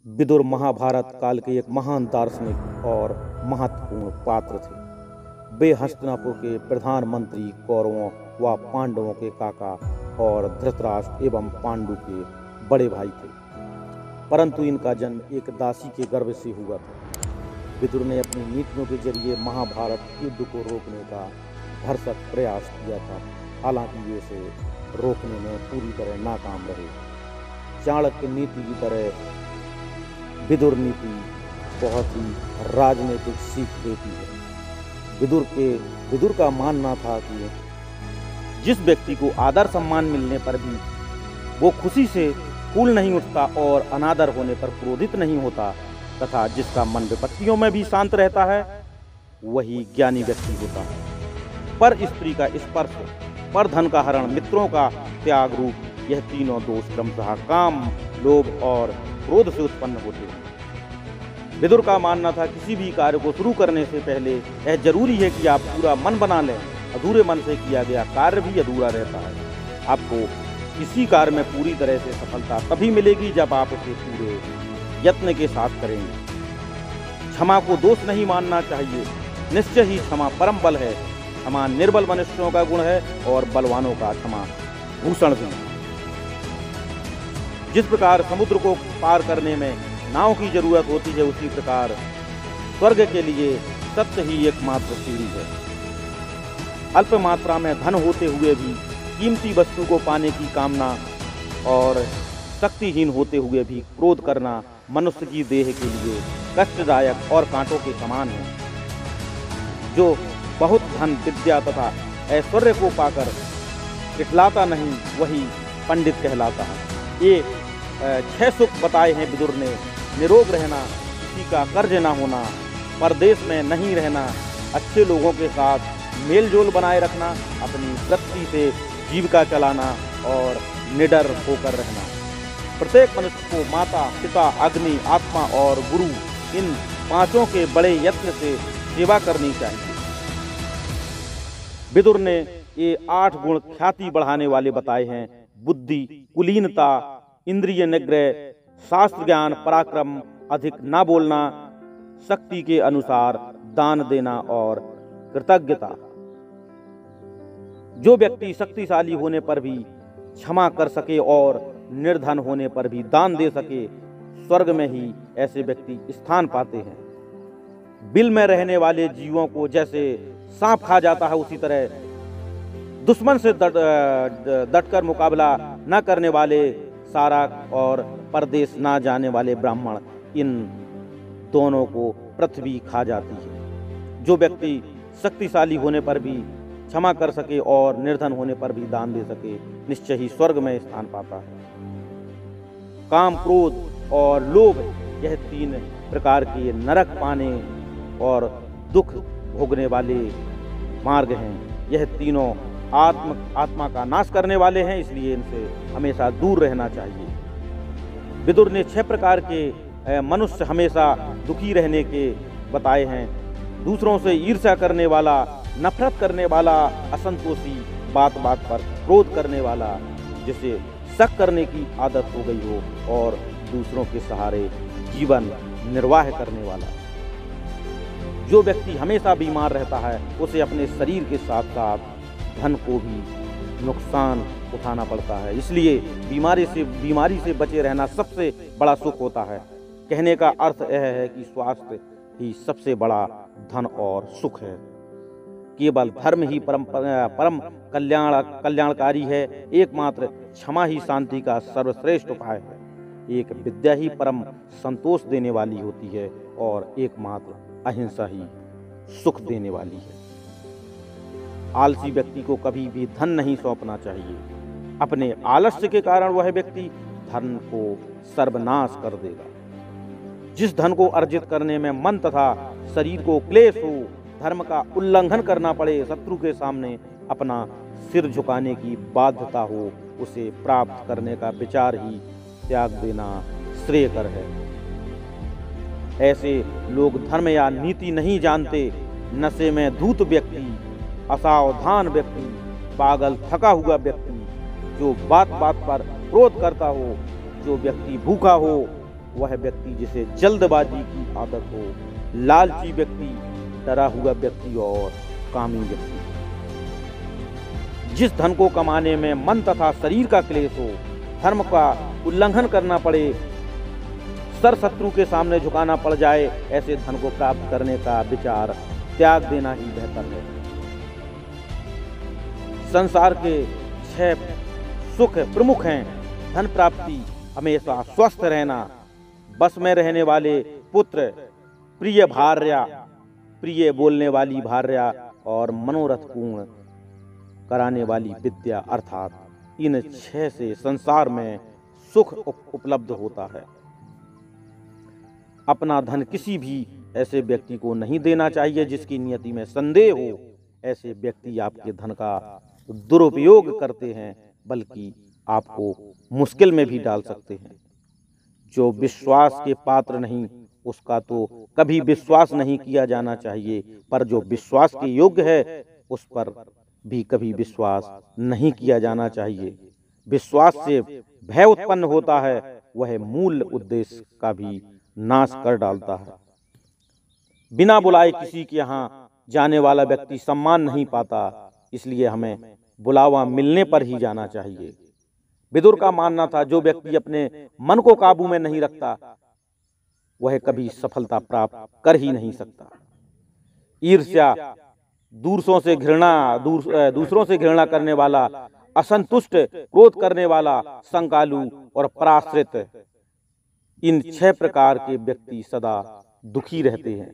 विदुर महाभारत काल के एक महान दार्शनिक और महत्वपूर्ण पात्र थे। वे हस्तिनापुर के प्रधानमंत्री, कौरवों व पांडवों के काका और धृतराष्ट्र एवं पांडु के बड़े भाई थे, परंतु इनका जन्म एक दासी के गर्भ से हुआ था। विदुर ने अपनी नीतियों के जरिए महाभारत युद्ध को रोकने का भरसक प्रयास किया था, हालांकि वे इसे रोकने में पूरी तरह नाकाम रहे। चाणक्य नीति की तरह विदुर नीति बहुत ही राजनीतिक सीख देती है। विदुर का मानना था कि जिस व्यक्ति को आदर सम्मान मिलने पर भी वो खुशी से फूल नहीं उठता और अनादर होने पर क्रोधित नहीं होता तथा जिसका मन विपत्तियों में भी शांत रहता है, वही ज्ञानी व्यक्ति होता है। पर स्त्री का स्पर्श, पर धन का हरण, मित्रों का त्याग रूप, यह तीनों दोष क्रमशः काम, लोभ और क्रोध से उत्पन्न होते हैं। विदुर का मानना था किसी भी कार्य को शुरू करने से पहले यह जरूरी है कि आप पूरा मन बना लें। अधूरे मन से किया गया कार्य भी अधूरा रहता है। आपको किसी कार्य में पूरी तरह से सफलता तभी मिलेगी जब आप उसे पूरे यत्न के साथ करेंगे। क्षमा को दोष नहीं मानना चाहिए। निश्चय ही क्षमा परम बल है। क्षमा निर्बल मनुष्यों का गुण है और बलवानों का क्षमा भूषण भी। जिस प्रकार समुद्र को पार करने में नाव की जरूरत होती है, उसी प्रकार स्वर्ग के लिए सत्य ही एकमात्र सीढ़ी है। अल्प मात्रा में धन होते हुए भी कीमती वस्तु को पाने की कामना और शक्तिहीन होते हुए भी क्रोध करना मनुष्य की देह के लिए कष्टदायक और कांटों के समान है। जो बहुत धन, विद्या तथा ऐश्वर्य को पाकर इठलाता नहीं, वही पंडित कहलाता है। ये 6 सुख बताए हैं विदुर ने। निरोग रहना, किसी का कर्ज न होना, परदेश में नहीं रहना, अच्छे लोगों के साथ मेल जोल बनाए रखना, अपनी वृत्ति से जीविका चलाना और निडर होकर रहना। प्रत्येक मनुष्य को माता, पिता, अग्नि, आत्मा और गुरु, इन 5 के बड़े यत्न से सेवा करनी चाहिए। विदुर ने ये 8 गुण ख्याति बढ़ाने वाले बताए हैं। बुद्धि, कुलीनता, इंद्रिय निग्रह, शास्त्र ज्ञान, पराक्रम, अधिक ना बोलना, शक्ति के अनुसार दान देना और कृतज्ञता। जो व्यक्ति शक्तिशाली होने पर भी क्षमा कर सके और निर्धन होने पर भी दान दे सके, स्वर्ग में ही ऐसे व्यक्ति स्थान पाते हैं। बिल में रहने वाले जीवों को जैसे सांप खा जाता है, उसी तरह दुश्मन से डटकर मुकाबला न करने वाले सारक और परदेश ना जाने वाले ब्राह्मण, इन दोनों को पृथ्वी खा जाती है। जो व्यक्ति शक्तिशाली होने पर भी क्षमा कर सके और निर्धन होने पर भी दान दे सके, निश्चय ही स्वर्ग में स्थान पाता है। काम, क्रोध और लोभ, यह 3 प्रकार के नरक पाने और दुख भोगने वाले मार्ग हैं। यह तीनों आत्मा का नाश करने वाले हैं, इसलिए इनसे हमेशा दूर रहना चाहिए। विदुर ने 6 प्रकार के मनुष्य हमेशा दुखी रहने के बताए हैं। दूसरों से ईर्ष्या करने वाला, नफरत करने वाला, असंतोषी, बात बात पर क्रोध करने वाला, जिसे शक करने की आदत हो गई हो और दूसरों के सहारे जीवन निर्वाह करने वाला। जो व्यक्ति हमेशा बीमार रहता है, उसे अपने शरीर के साथ साथ धन को भी नुकसान उठाना पड़ता है। इसलिए बीमारी से बचे रहना सबसे बड़ा सुख होता है। कहने का अर्थ यह है कि स्वास्थ्य ही सबसे बड़ा धन और सुख है। केवल धर्म ही परम कल्याणकारी है। एकमात्र क्षमा ही शांति का सर्वश्रेष्ठ उपाय है। एक विद्या ही परम संतोष देने वाली होती है और एकमात्र अहिंसा ही सुख देने वाली है। आलसी व्यक्ति को कभी भी धन नहीं सौंपना चाहिए। अपने आलस्य के कारण वह व्यक्ति धन को सर्वनाश कर देगा। जिस धन को अर्जित करने में मन तथा शरीर को क्लेश हो, धर्म का उल्लंघन करना पड़े, शत्रु के सामने अपना सिर झुकाने की बाध्यता हो, उसे प्राप्त करने का विचार ही त्याग देना श्रेयकर है। ऐसे लोग धर्म या नीति नहीं जानते। नशे में धूत व्यक्ति, असावधान व्यक्ति, पागल थका हुआ व्यक्ति, जो बात बात पर क्रोध करता हो, जो व्यक्ति भूखा हो, वह व्यक्ति जिसे जल्दबाजी की आदत हो, लालची व्यक्ति, डरा हुआ व्यक्ति और कामी व्यक्ति। जिस धन को कमाने में मन तथा शरीर का क्लेश हो, धर्म का उल्लंघन करना पड़े, शत्रु के सामने झुकाना पड़ जाए, ऐसे धन को प्राप्त करने का विचार त्याग देना ही बेहतर है। संसार के 6 सुख प्रमुख हैं: धन प्राप्ति, हमेशा स्वस्थ रहना, बस में रहने वाले पुत्र, प्रिय भार्या, प्रिय बोलने वाली भार्या और मनोरथ पूर्ण कराने वाली विद्या। अर्थात इन 6 से संसार में सुख उपलब्ध होता है। अपना धन किसी भी ऐसे व्यक्ति को नहीं देना चाहिए जिसकी नियति में संदेह हो। ऐसे व्यक्ति आपके धन का दुरुपयोग करते हैं, बल्कि आपको मुश्किल में भी डाल सकते हैं। जो विश्वास के पात्र नहीं, उसका तो कभी विश्वास नहीं किया जाना चाहिए, पर जो विश्वास के योग्य है, उस पर भी कभी विश्वास नहीं किया जाना चाहिए। विश्वास से भय उत्पन्न होता है, वह मूल उद्देश्य का भी नाश कर डालता है। बिना बुलाए किसी के यहाँ जाने वाला व्यक्ति सम्मान नहीं पाता, इसलिए हमें बुलावा मिलने पर ही जाना चाहिए। विदुर का मानना था, जो व्यक्ति अपने मन को काबू में नहीं रखता, वह कभी सफलता प्राप्त कर ही नहीं सकता। ईर्ष्या, दूसरों से घृणा करने वाला, असंतुष्ट, क्रोध करने वाला, संकालु और पराश्रित, इन 6 प्रकार के व्यक्ति सदा दुखी रहते हैं।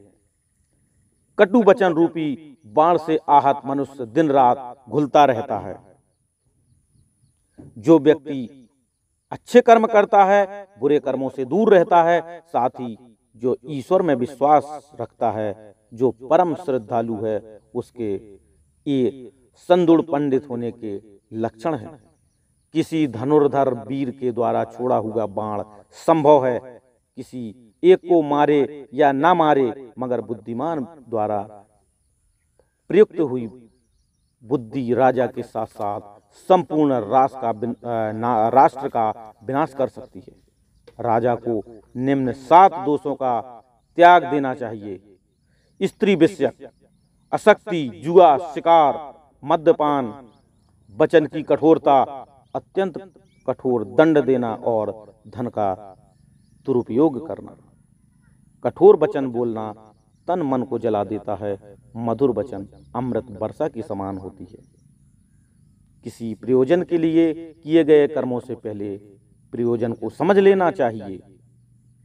कटु वचन रूपी बाण से आहत मनुष्य दिन रात घुलता रहता है। जो व्यक्ति अच्छे कर्म करता है, बुरे कर्मों से दूर रहता है। साथ ही जो ईश्वर में विश्वास रखता है, जो परम श्रद्धालु है, उसके ये संदुड़ पंडित होने के लक्षण हैं। किसी धनुर्धर वीर के द्वारा छोड़ा हुआ बाण संभव है, किसी एक को मारे या ना मारे, मगर बुद्धिमान द्वारा प्रयुक्त हुई बुद्धि राजा के साथ साथ संपूर्ण राष्ट्र का विनाश कर सकती है। राजा को निम्न 7 दोषों का त्याग देना चाहिए: स्त्री विषयक, असक्ति, जुआ, शिकार, मद्यपान, वचन की कठोरता, अत्यंत कठोर दंड देना और धन का दुरुपयोग करना। कठोर वचन बोलना तन मन को जला देता है, मधुर वचन अमृत वर्षा के समान होती है। किसी प्रयोजन के लिए किए गए कर्मों से पहले प्रयोजन को समझ लेना चाहिए।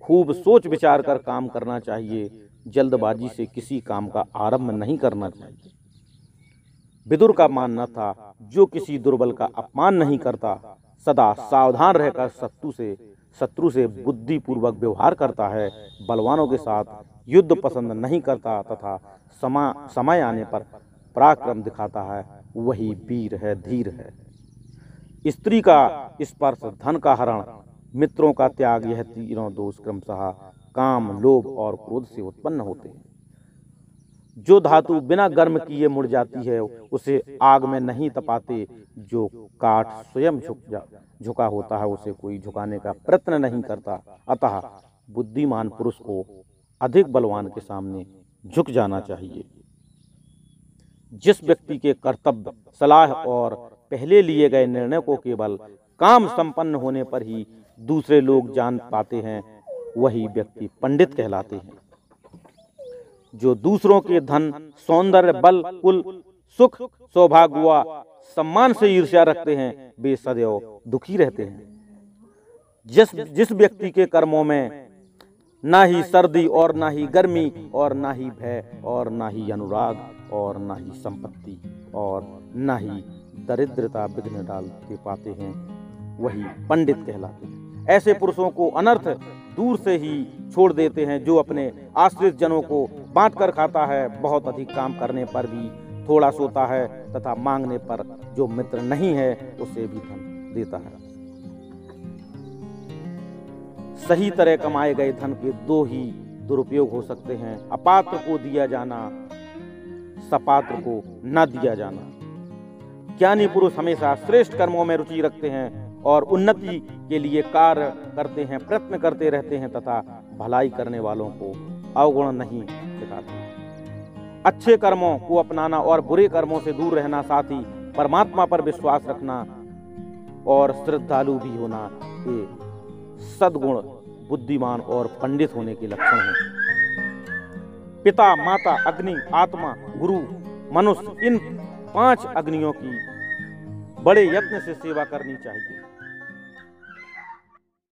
खूब सोच विचार कर काम करना चाहिए। जल्दबाजी से किसी काम का आरंभ नहीं करना चाहिए। विदुर का मानना था, जो किसी दुर्बल का अपमान नहीं करता, सदा सावधान रहकर शत्रु से बुद्धिपूर्वक व्यवहार करता है, बलवानों के साथ युद्ध पसंद नहीं करता तथा समय आने पर पराक्रम दिखाता है, वही वीर है, धीर है। स्त्री का स्पर्श धन का हरण, मित्रों का त्याग, यह तीनों दोष क्रमशः काम, लोभ और क्रोध से उत्पन्न होते हैं। जो धातु बिना गर्म किए मुड़ जाती है, उसे आग में नहीं तपाते। जो काठ स्वयं झुका होता है, उसे कोई झुकाने का प्रयत्न नहीं करता। अतः बुद्धिमान पुरुष को अधिक बलवान के सामने झुक जाना चाहिए। जिस व्यक्ति के कर्तव्य, सलाह और पहले लिए गए निर्णय को केवल काम संपन्न होने पर ही दूसरे लोग जान पाते हैं, वही व्यक्ति पंडित कहलाते हैं। जो दूसरों के धन, सौंदर्य, बल, कुल, सुख, सौभाग्य व सम्मान से ईर्ष्या रखते हैं, वे सदैव दुखी रहते हैं। जिस व्यक्ति के कर्मों में ना ही सर्दी और ना ही गर्मी और ना ही भय और ना ही अनुराग और ना ही संपत्ति और ना ही दरिद्रता विघ्न डालते पाते हैं, वही पंडित कहलाते हैं। ऐसे पुरुषों को अनर्थ दूर से ही छोड़ देते हैं। जो अपने आश्रित जनों को बांट कर खाता है, बहुत अधिक काम करने पर भी थोड़ा सोता है तथा मांगने पर जो मित्र नहीं है उसे भी धन देता है। सही तरह कमाए गए धन के 2 ही दुरुपयोग हो सकते हैं: अपात्र को दिया जाना, सपात्र को न दिया जाना। ज्ञानी पुरुष हमेशा श्रेष्ठ कर्मों में रुचि रखते हैं और उन्नति के लिए कार्य करते हैं, प्रयत्न करते रहते हैं तथा भलाई करने वालों को अवगुण नहीं दिखाते। अच्छे कर्मों को अपनाना और बुरे कर्मों से दूर रहना, साथ ही परमात्मा पर विश्वास रखना और श्रद्धालु भी होना, ये सद्गुण बुद्धिमान और पंडित होने के लक्षण हैं। पिता, माता, अग्नि, आत्मा, गुरु, मनुष्य, इन 5 अग्नियों की बड़े यत्न से सेवा करनी चाहिए।